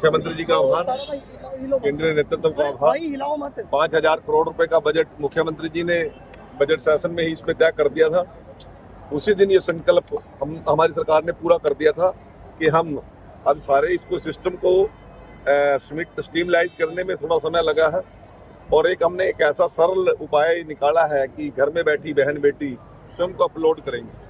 मुख्यमंत्री जी का आभार, केंद्रीय नेतृत्व का आभार। 5,000 करोड़ रुपए का बजट मुख्यमंत्री जी ने बजट सेशन में ही इसमें तय कर दिया था। उसी दिन ये संकल्प हमारी सरकार ने पूरा कर दिया था कि हम अब सारे इसको सिस्टम को स्ट्रीमलाइज करने में थोड़ा समय लगा है, और हमने एक ऐसा सरल उपाय निकाला है कि घर में बैठी बहन बेटी स्वयं को अपलोड करेंगे।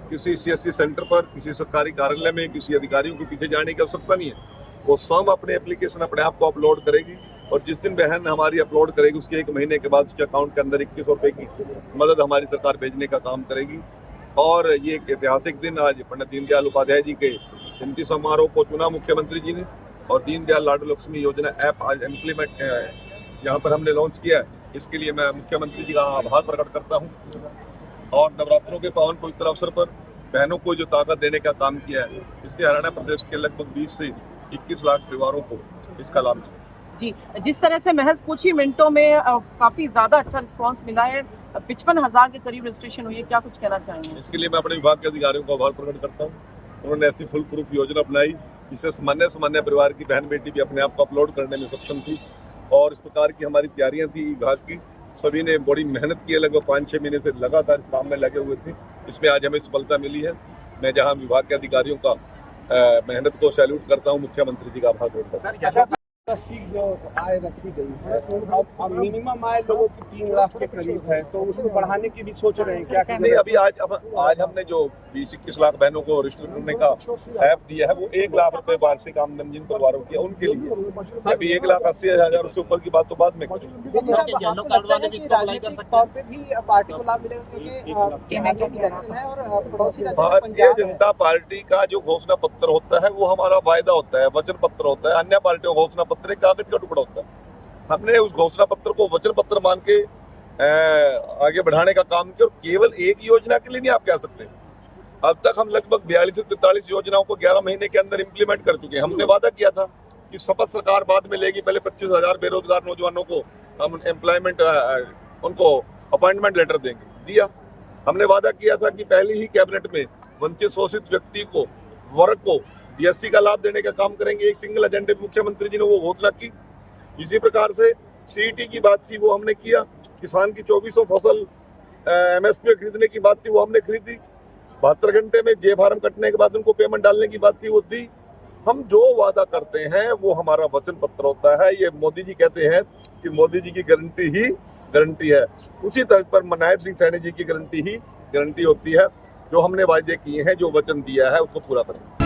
किसी CSC सेंटर पर, किसी सरकारी कार्यालय में, किसी अधिकारियों के पीछे जाने की आवश्यकता नहीं है। वो स्वयं अपने एप्लीकेशन अपने आप को अपलोड करेगी, और जिस दिन बहन हमारी अपलोड करेगी उसके 1 महीने के बाद उसके अकाउंट के अंदर 2100 रुपये की मदद हमारी सरकार भेजने का काम करेगी। और ये एक ऐतिहासिक दिन आज पंडित दीनदयाल उपाध्याय जी के जयंती समारोह को चुना मुख्यमंत्री जी ने, और दीनदयाल लाडू लक्ष्मी योजना ऐप आज इम्प्लीमेंट यहाँ पर हमने लॉन्च किया है। इसके लिए मैं मुख्यमंत्री जी का आभार प्रकट करता हूँ। और नवरात्रों के पावन पवित्र अवसर पर बहनों को जो ताकत देने का काम किया है, इससे हरियाणा प्रदेश के लगभग 20 से 21 लाख परिवारों को इसका लाभ मिला। जी, जिस तरह से महज कुछ ही मिनटों में काफी ज्यादा अच्छा रिस्पांस मिला है, 55,000 के करीब रजिस्ट्रेशन हुई है, क्या कुछ कहना चाहेंगे? इसके लिए मैं अपने विभाग के अधिकारियों का आभार प्रकट करता हूँ। उन्होंने ऐसी फुल प्रूफ योजना अपनाई जिससे सामान्य परिवार की बहन बेटी भी अपने आप को अपलोड करने में सक्षम थी, और इस प्रकार की हमारी तैयारियां थी विभाग की। सभी ने बड़ी मेहनत की है, लगभग 5-6 महीने से लगातार इस काम में लगे हुए थे। इसमें आज हमें सफलता मिली है। मैं जहां विभाग के अधिकारियों का मेहनत को सैल्यूट करता हूं, मुख्यमंत्री जी का आभार व्यक्त करता हूं। जो आय रखी गई है, अब मिनिमम आय लोगों की 3 लाख के करीब है, तो उसको बढ़ाने की भी सोच रहे हैं क्या? नहीं, अभी आज हमने जो 20-21 लाख बहनों को रजिस्टर करने का ऐप दिया है, वो 1 लाख रुपए वार्षिक आमदन जिन परिवारों की उनके लिए। अभी 1,80,000 उससे ऊपर की बात तो बाद में करेंगे। भारतीय जनता पार्टी का जो घोषणा पत्र होता है वो हमारा वायदा होता है, वचन पत्र होता है। अन्य पार्टियों का घोषणा पत्र एक कागज का टुकड़ा होता है। हमने उस घोषणा पत्र को वचन पत्र मान के आगे बढ़ाने का काम किया, और केवल एक योजना के लिए नहीं आप कह सकते। अब तक हम लगभग 42 से 43 योजनाओं को 11 महीने के अंदर इंप्लीमेंट कर चुके हैं। हमने वादा किया था कि शपथ सरकार बाद में लेगी, पहले 25,000 बेरोजगार नौजवानों को हम एम्प्लॉयमेंट उनको अपॉइंटमेंट लेटर देंगे, दिया। हमने वादा किया था कि पहली ही कैबिनेट में वंचित शोषित व्यक्ति को, वर्ग को DSC का लाभ देने का काम करेंगे। एक सिंगल एजेंडे में मुख्यमंत्री जी ने वो घोषणा की। इसी प्रकार से CET की बात थी, वो हमने किया। किसान की 2400 फसल MSP खरीदने की बात थी, वो हमने खरीदी। 72 घंटे में जे फार्म कटने के बाद उनको पेमेंट डालने की बात थी, वो दी। हम जो वादा करते हैं वो हमारा वचन पत्र होता है। ये मोदी जी कहते हैं कि मोदी जी की गारंटी ही गारंटी है। उसी तर्ज पर नायब सिंह सैनी जी की गारंटी ही गारंटी होती है। जो हमने वायदे किए हैं, जो वचन दिया है, उसको पूरा करें।